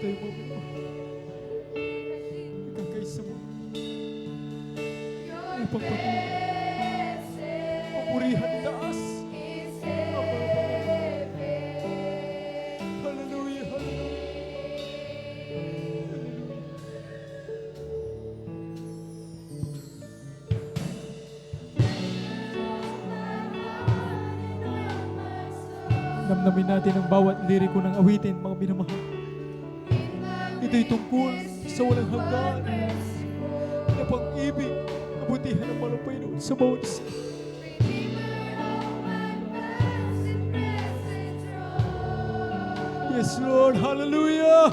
tayo mga ikakaisa mo upang papurihan taas. Hallelujah, hallelujah. Namnamin natin ang bawat liriko ng awitin, mga minamahal. Ito'y tungkol sa walang hanggan na pag-ibig, kabutihan ng malapay noon sa bawat isa. Yes, Lord. Hallelujah.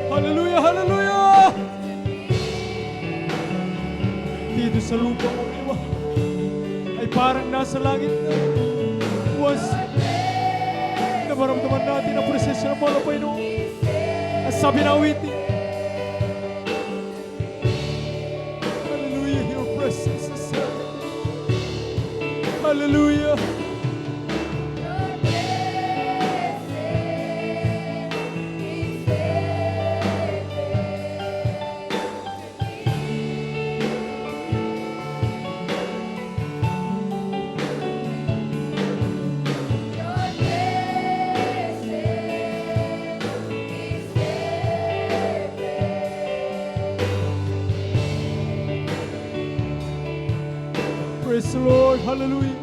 Hallelujah, hallelujah! Dito sa lupa mo, iba, ay parang nasa langit na was na maramdaman natin ang presensya ng malapay noon. At sabi na awitin, hallelujah, your presence is here. Hallelujah. Praise the Lord. Hallelujah.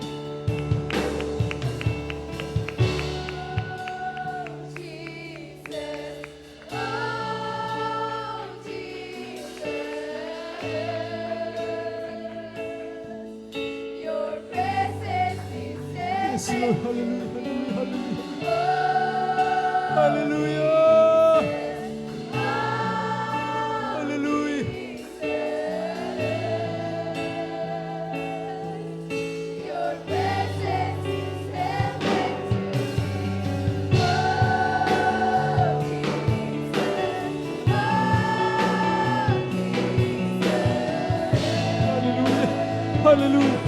Yes, Lord. Hallelujah. Hallelujah. Hallelujah. Hallelujah.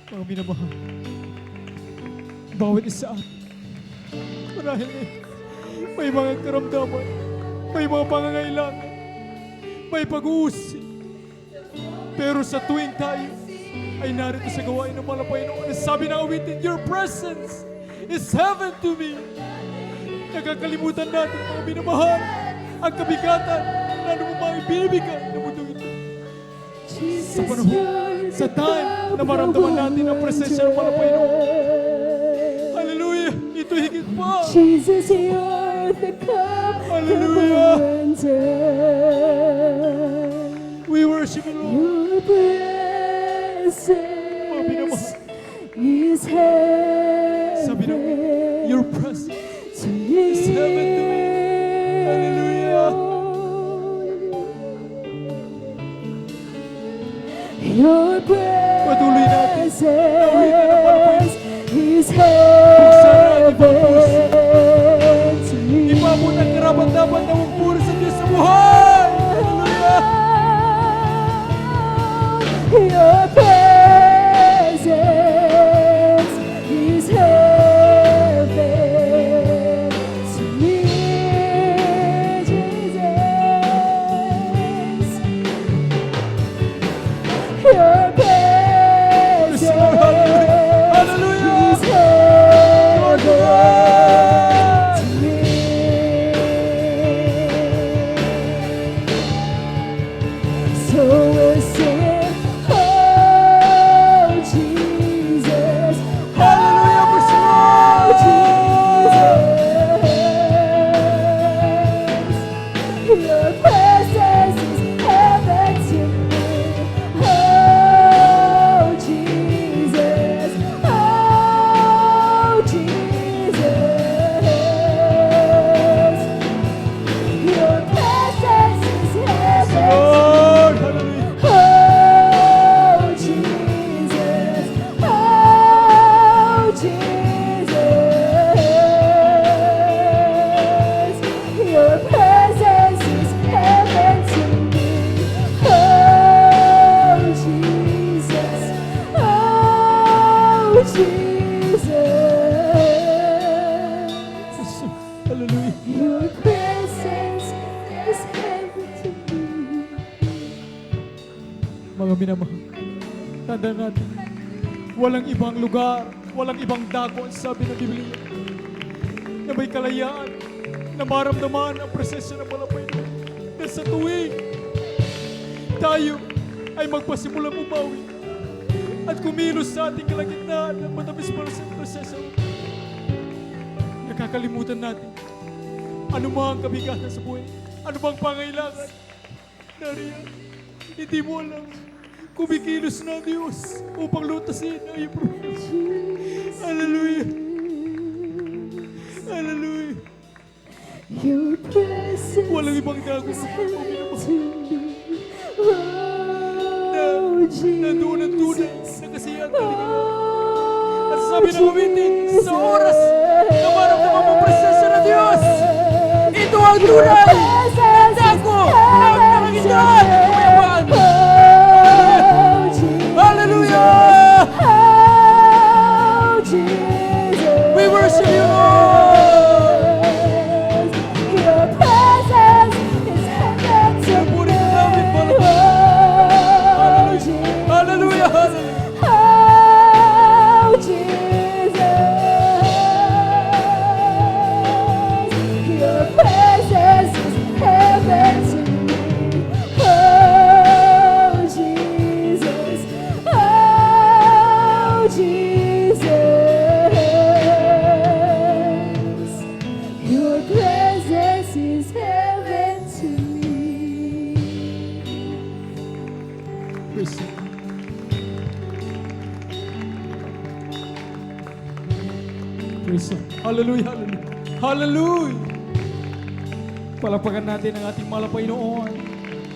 Mga minamahal, bawat isa marahil may mga karamdaman, may mga pangangailangan, may pag-uusig. Pero sa tuwing tayo ay narito sa gawain ng malapay noon, sabi na awitin, your presence is heaven to me. Nakakalimutan natin, mga minamahal, ang kabigatan na mga ibibigay ng mundo ito. Sa panahon, sa time na maramdaman natin ang presensya ng malapay noon. Hallelujah! Ito higit pa. Jesus, you're the cup. Hallelujah! We worship you, Lord. Your presence is heaven. Sabi na, your presence to me. is heaven to me. Hallelujah! Your Patuloy natin. presence is heaven to me. Ipabot ang karapat-dapat na magpuri sa Diyos sa buhay! tandaan natin, walang ibang lugar, walang ibang dako ang sabi ng Biblia na may kalayaan, na maramdaman ang presensya ng malapay na. Na sa tuwing tayo ay magpasimulang umawi at kumilos sa ating kalagitnaan ng matamis para sa presensya mo, nakakalimutan natin ano mang kabigatan sa buhay, ano bang pangailangan, nariyan, hindi mo alam, kumikilos na Diyos upang lutasin ang iyong problema. Hallelujah! Hallelujah! Your presence Walang ibang dago is sa heaven Panginoon to me. Oh, na doon ang tunay Jesus. na kasiyahan kaligayahan. At sabi ng umitin sa oras na maramdaman mo presensya ng Diyos, ito ang tunay na dago ng Panginoon. Kumayaman! Hallelujah! Oh, Jesus. We worship you, Lord! Your presence is heaven to Puri me. ka namin, Panginoon. Oh, Jesus. Hallelujah! Hallelujah! Oh, Jesus. Your presence is heaven to me. Oh, Jesus. Oh, Jesus. Your presence is heaven to me. Praise you. Praise you. Hallelujah, hallelujah. Hallelujah! Palakpakan natin ang ating malapay noon.